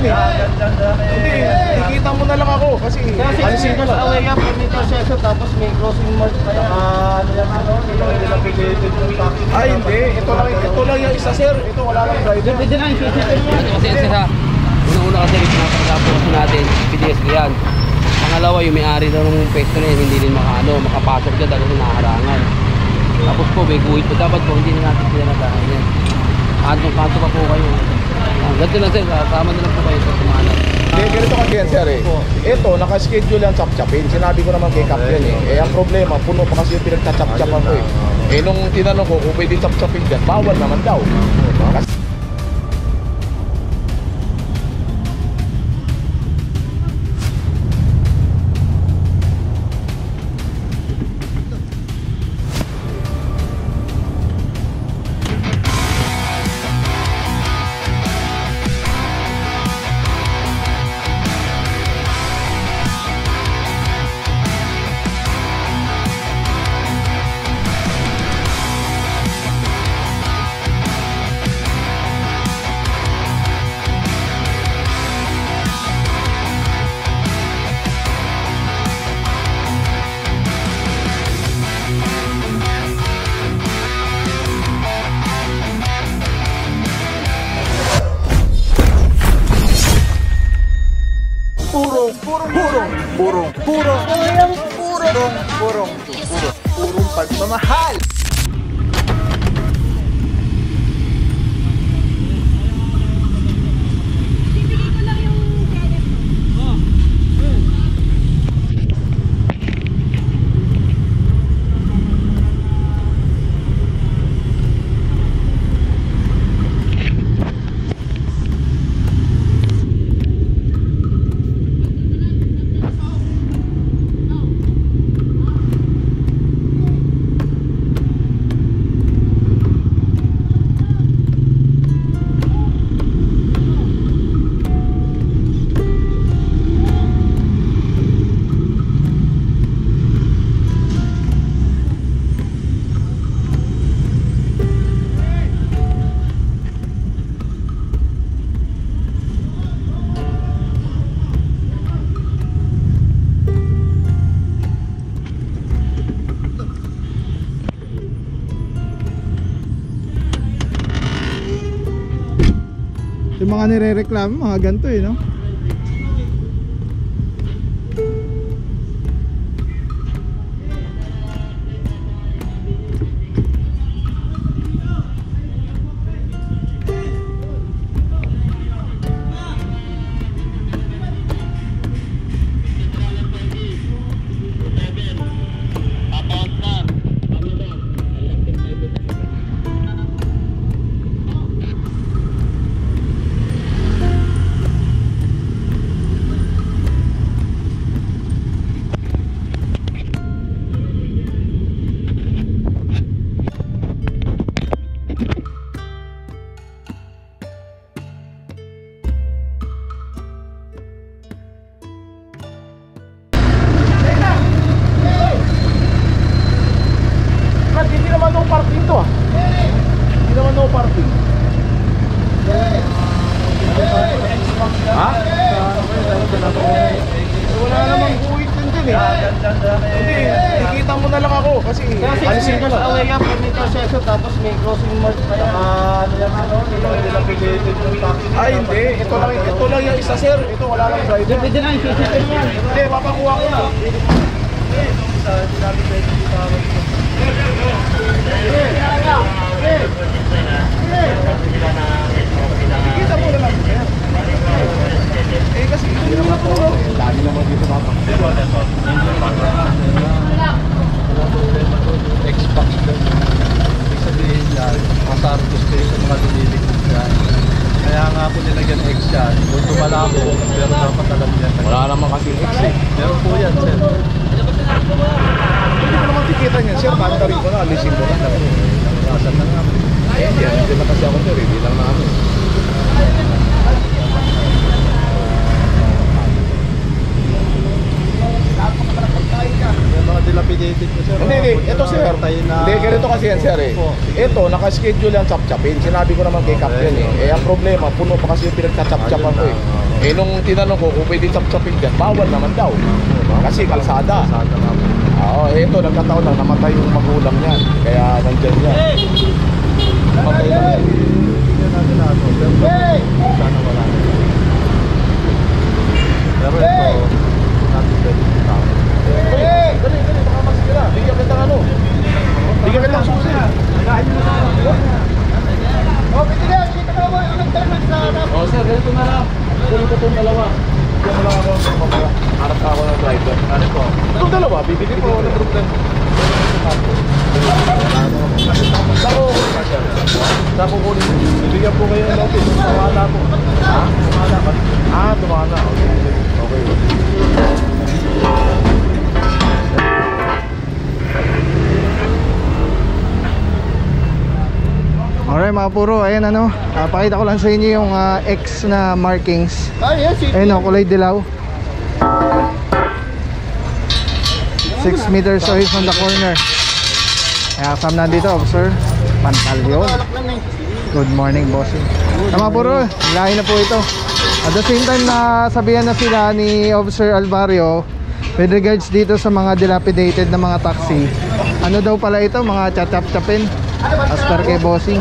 yun eh. Hindi, ikita mo na lang ako kasi alisin ko lang. Away up, may proseso, tapos may crossing mark pa yan. Ano yan, Ay hindi, ito lang yung isa sir. Ito wala lang driver. Pwede na, i-sisip mo yan. Kasi sir ha, una-una kasi pinapagapos natin, PDS yan. Pangalawa, yung may-ari daw ng pwesto na yun, hindi din makapasok dyan dahil naharangan. Tapos po, may guhit po. Dapat po, hindi na natin sila nagahan yan. Kanto pa po kayo. Ganito lang sir, kasama na lang po kayo sa sumanap. Hindi, ganito kasi yan sir eh. Ito, nakaschedule yan chap-chapin. Sinabi ko naman kay Captain eh. Ang problema, puno pa kasi yung pinagchap-chapan ko eh. Nung tinanong ko kung pwede chap-chapin dyan, bawal naman daw. Kasi purong pagmamahal. Yung mga nire-reklamo, mga ganito eh, no? Hindi, ikita mo na lang ako kasi alisin ko lang. Away up, may proseso, tapos may crossing mark pa yan. Ay hindi, ito lang yung isa sir. Ito wala lang driver. Pwede na, i-sisip mo yan. Hindi, papakuha ko lang. Ikita mo na lang sir. Eh kasi hindi naman po. Lagi naman dito mapakita. Xbox doon. Ibig sabihin yan, masartos kayo sa mga dumilikod yan. Kaya nga po nilagyan X yan. Doon tumalabo, pero dapat alam yan. Wala naman kasi X eh. Meron po yan, sir. Hindi ko naman tikita niyan sir. Banda rin ko na, alisin ko na. Nasaan na nga. Hindi na kasi ako sir, hindi lang na ako. Yung mga dilapidated ko, sir. Hindi, ito sir. Tayo na na... Hindi, ganito kasi yan sir eh. Ito, nakaschedule yan chap-chapin. Sinabi ko naman kay Captain eh. Ang problema, puno pa kasi yung pinagchap-chapan ko eh. Nung tinanong ko kung pwede chap-chapin dyan, bawal naman daw. Kasi kalsada. Kalsada na po. Oo, ito, nagkataon lang, namatay yung magulang niyan. Kaya nandyan yan. Namatay lang yan. Hindi natin na ito. Pero sana wala na. Pero ito, natin pwede yung tao. Dali, baka masigila. Bigyan kita ano. Bigyan kita ang susi. Oh, sir, ganito na lang. Ganito itong dalawa. Bigyan mo lang ako ng mamaya. Harap ka ako ng driver. Ano po? Itong dalawa, bibili po ako ng problem. Sako ko ulit. Bibigyan po kayo ng notice. Tumala po. Ha? Tumala ba? Ah, tumala. Okay. Alright mga puro, ayan ano, pakita ko lang sa inyo yung X na markings. Ayun o, kulay dilaw. 6 meters away from the corner. Kaya kasama nandito, Officer Pantalyon. Good morning, bossing. Mga puro, lahi na po ito. At the same time na sabihan na sila ni Officer Alvario with regards dito sa mga dilapidated na mga taxi. Ano daw pala ito, mga chachap-chapin as per kay bossing.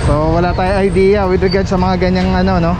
So wala tayong idea with regards sa mga ganyang ano no.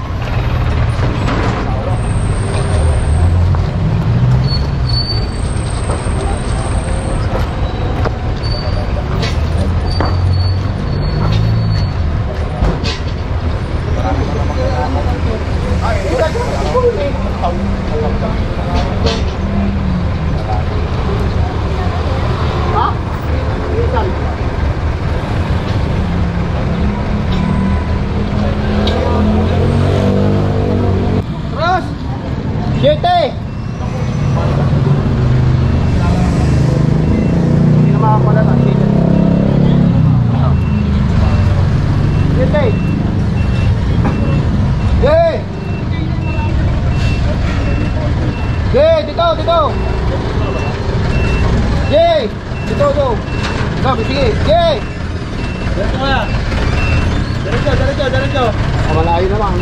Malayo naman.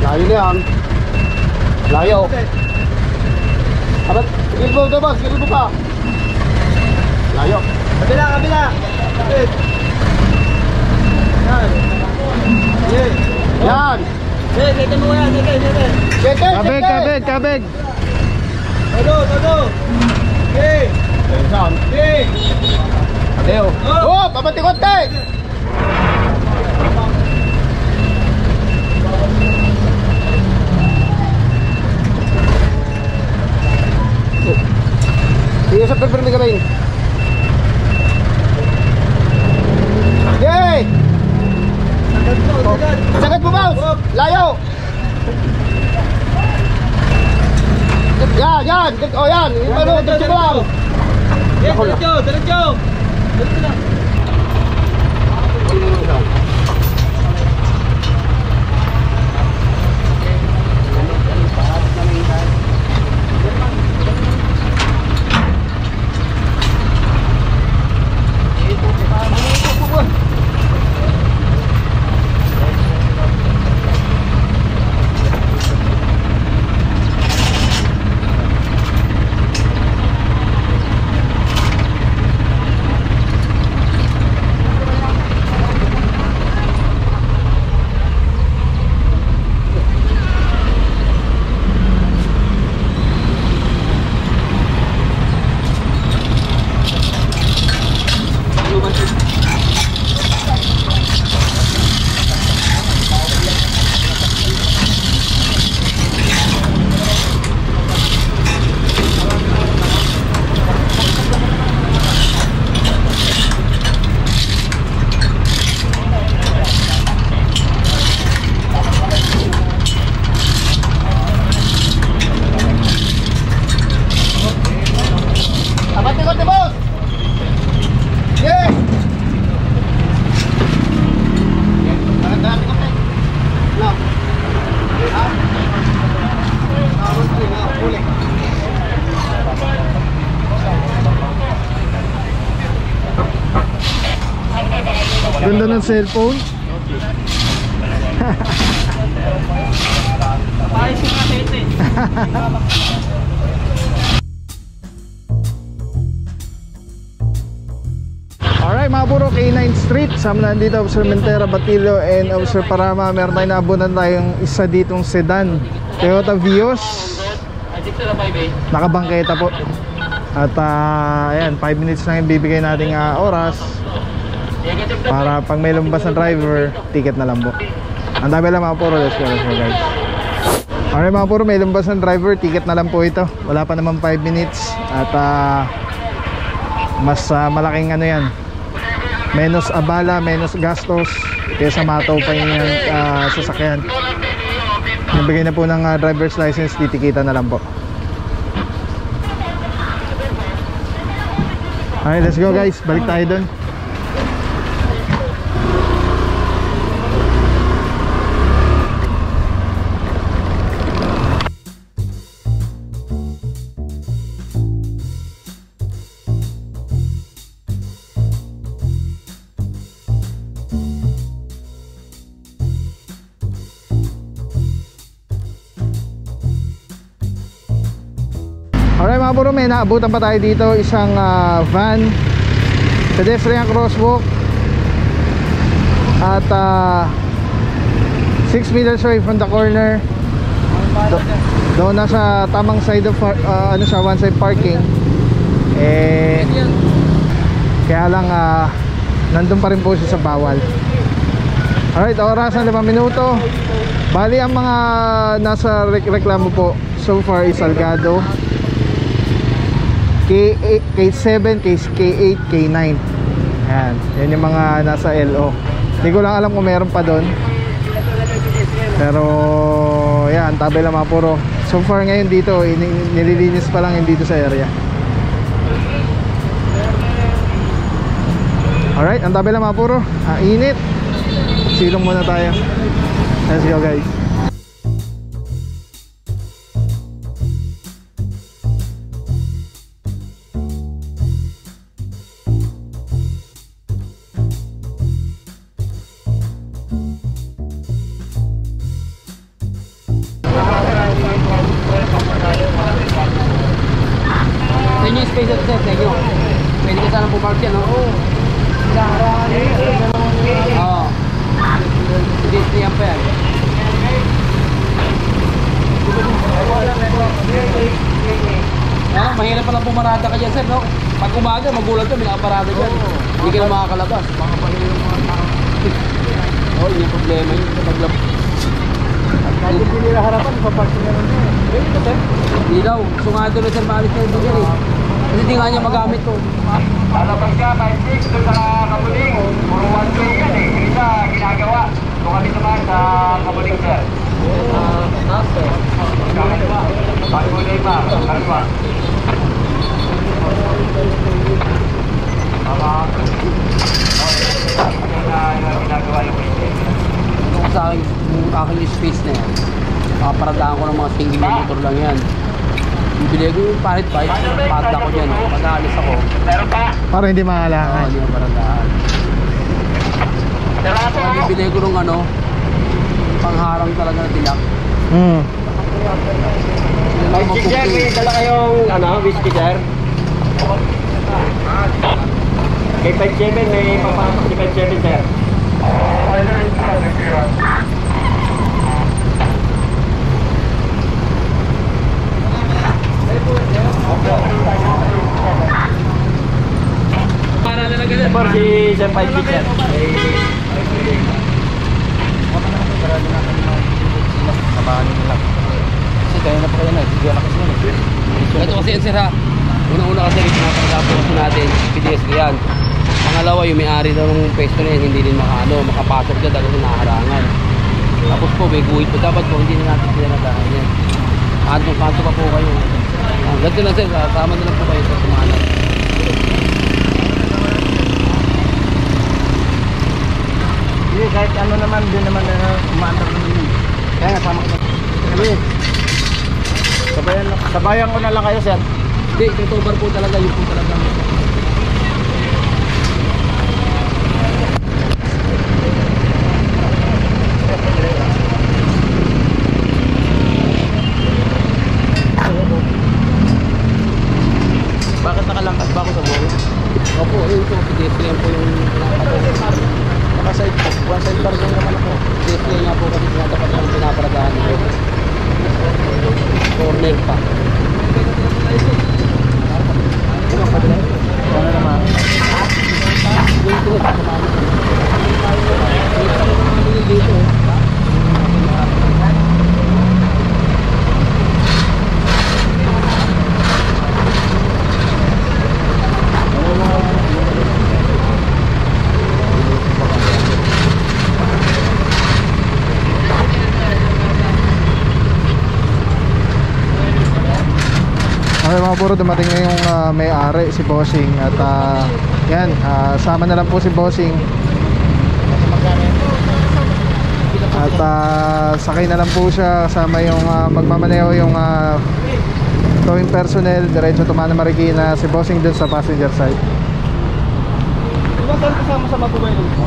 Layo na yan. Layo. Abat, gilbo daw boss, gilbo pa. Layo. Kabila, kabila. Yan. Yan. Dito mo yan, dito. Kabeg, kabeg, kabeg. Todo. Okay. Saan? Adeo. Oh, papatikot-te. Sige sa permi kami. Okay. Sagat mo boss. Layo. Yan. Oh yan. Ano, diretso mo lang. Diretso. Ganda ng cellphone. Alright mga puro, K9 Street. Sama na dito, Officer Mentera, Batilio, and Officer Parama. Meron tayong naabunan tayong isa ditong sedan, Toyota Vios. Nakabangketa po. At ayan, 5 minutes lang yung bibigay nating oras para pag may lumabas na driver, ticket na lang po. Ang dami lang mga puro. Let's go guys. Alright mga puro, may lumabas na driver, ticket na lang po ito. Wala pa naman 5 minutes. At mas malaking ano yan, menos abala, menos gastos kaysa mataw pa yung sasakyan. Nabigay na po ng driver's license, titikita na lang po. Alright, let's go guys, balik tayo dun. Alright mga puro, may naabutan pa tayo dito. Isang van, pedestrian crosswalk. At 6 meters away from the corner. Doon na sa tamang side of ano siya, one side parking. Kaya lang nandun pa rin po siya sa bawal. Alright, oras na 5 minuto. Bali ang mga nasa reklamo po so far is Salgado, K8, K7, K8, K9. Ayan, yan yung mga nasa LO. Hindi ko lang alam kung meron pa doon. Pero yan, tabi lang mga puro. So far ngayon dito, nililinis pa lang yung dito sa area. Alright, ang tabi lang mga puro. Init. Silong muna tayo. Let's go guys. Space at set, thank you. Pwede ka sana pumark yan, no? Oo. Oo. Hindi yan pa yan. Mahirap pala pumarada ka dyan, sir, no? Pag umaga, magulat ka, may nakaparada dyan. Hindi ka na makakalabas. Oo, yun yung problema yun. Kahit hindi nila harapan, paparking naman yun. Hindi daw. Sungado na sir, maalis na yung dyan eh. Kasi di nga niya magamit to. Lalabas ka, 5-6, doon sa Kabuling. Puro 1 way yan eh. Yung isa, ginagawa. Doon kami naman sa Kabuling, sir. Kaliwa. Kabuling pa. Kaliwa. Ginagawa yung Ito sa aking space na yan. Nakaparadaan ko ng mga single motor lang yan. Bibili ko yung parit bike, padla ko dyan. Pag-aalis ako. Para hindi mahalangan. Hindi yung paradaan. Bibili ko ng ano, pangharang talaga na tilak. Whiskey sir, may dala kayong whiskey sir? Kay 5-7, may papasok si 5-7 sir. Para na lang ganun. For si Sir 5-6 sir. Kasi kaya na pa kayo na, hindi na kasi yun. Ito kasi yan sir ha. Unang-una kasi pinapangapo kasi natin, PDS ko yan. Pangalawa, yung may-ari daw ng pesto na yan, hindi din makapasok dyan dahil naharangan. Tapos po, may guhit po. Dapat po, hindi na natin sila nadahan yan. Kanto pa po kayo. Ganito na sir, kasama na lang po kayo sa sumahan. Hindi, kahit ano naman, din naman na umaandar naman yun. Kaya nga, sama ko na. Sabayan ko na lang kayo sir. Hindi, tutubar po talaga, yun po talaga. nakalangkas ba ako sa buhay? Opo, yun po, pedestrian po yung pinapataw. Naka-side, one side bar lang naman ako. Pedestrian nga po kasi tinatapat ng pinaparadahan ko. Corner pa. Ano naman? Dito. Okay mga buro, dumating na yung may-ari, si Bossing. At yan, sama na lang po si Bossing. At sakay na lang po siya, kasama yung magmamaneho yung towing personnel, diretso Tumana Marikina, si Bossing dun sa passenger side. Diba saan kasama sa mabuhay nito?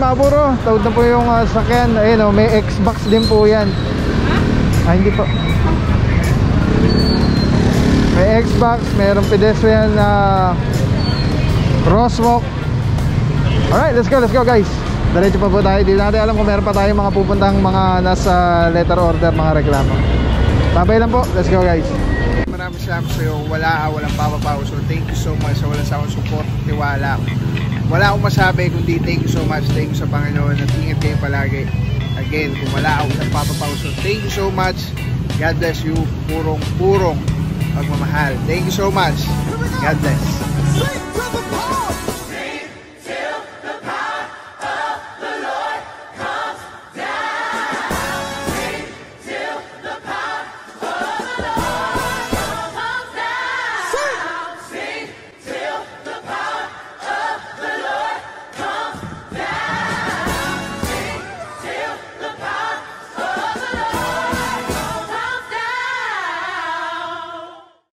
mga puro, tawad na po yung sakyan. Ayun o, may Xbox din po yan. Hindi po. May Xbox, mayroong pedestrian na crosswalk. Alright, let's go guys. Diretso pa po tayo. Di natin alam kung meron pa tayong mga pupuntang mga nasa letter order, mga reklamo. Babay lang po, let's go guys. Maraming salamat sa iyo. Walang papapaw. So thank you so much sa walang sawang support, tiwala. Wala akong masabi kundi thank you so much. Thank you sa Panginoon at ingat kayo palagi. Again, kung wala akong papapaw. So thank you so much. God bless you. Purong pagmamahal. Thank you so much. God bless.